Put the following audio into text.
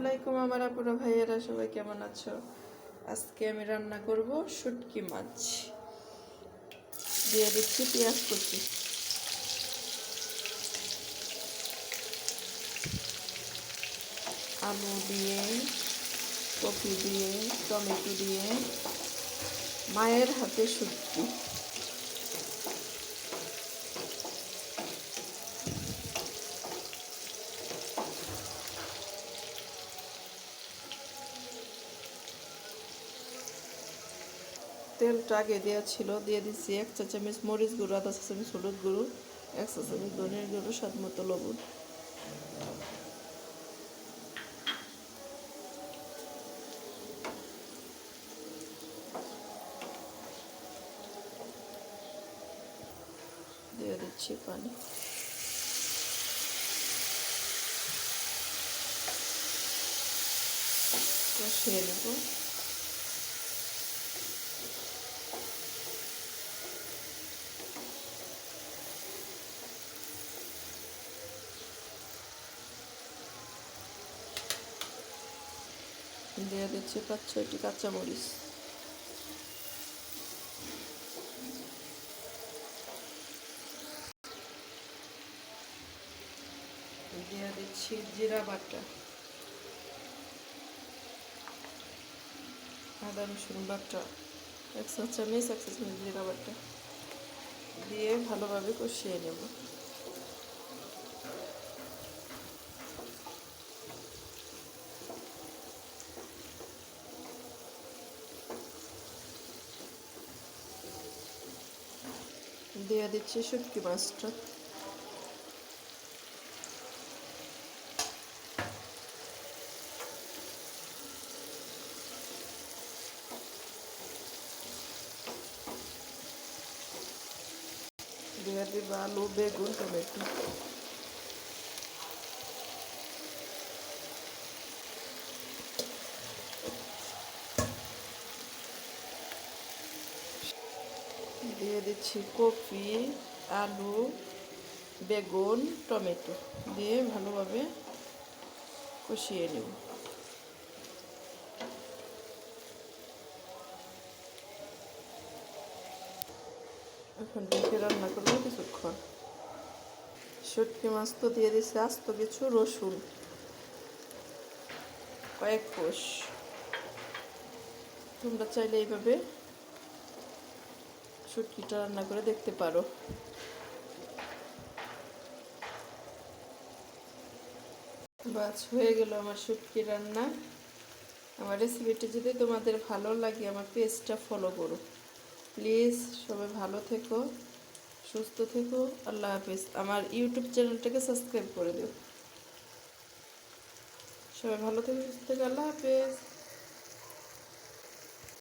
আলাইকুম আমার আপুরা ভাইয়েরা, সবাই কেমন আছো? আজকে আমি রান্না করব শুটকি মাছ। দিয়ে দিচ্ছি পেঁয়াজ কুচি, আলু দিয়ে, কপি দিয়ে, টমেটো দিয়ে, মায়ের হাতে শুটকি। তেলটা আগে দেওয়া ছিল, দিয়ে দিচ্ছি 1 চা চামচ মরিচ গুঁড়ো, 1/2 চা চামচ হলুদ গুঁড়ো, 1 চা চামচ ধনিয়ার গুঁড়ো, স্বাদ মতো লবণ। দিয়ে দিচ্ছি পানি। কষিয়ে নেব। দিয়ে দিচ্ছি 5-6টি কাঁচামরিচ। দিয়ে দিচ্ছি জিরা বাটা, আদা রসুন বাটা 1 চা চামচ, 1 চা চামচ জিরা বাটা দিয়ে ভালোভাবে কষিয়ে নেব। দিয়ে দিচ্ছি শুটকি মাছটা। দিয়ে দিব আলু, বেগুন, টমেটো। দিয়ে দিচ্ছি কপি, আলু, বেগুন, টমেটো দিয়ে ভালোভাবে কষিয়ে নেব। এখন ঢেকে রান্না করবো কিছুক্ষণ। শুটকি মাছ তো দিয়ে দিচ্ছি আস্ত কিছু রসুন, কয়েক কোষ। তোমরা চাইলে এইভাবে শুটকিটা রান্না করে দেখতে পারো। বাস হয়ে গেল আমার শুটকি রান্না। আমার রেসিপিটি যদি তোমাদের ভালো লাগে আমার পেজটা ফলো করো প্লিজ। সবাই ভালো থেকো, সুস্থ থেকো। আল্লাহ হাফেজ। আমার ইউটিউব চ্যানেলটাকে সাবস্ক্রাইব করে দিও। সবাই ভালো থেকো, সুস্থ থেকো। আল্লাহ হাফেজ।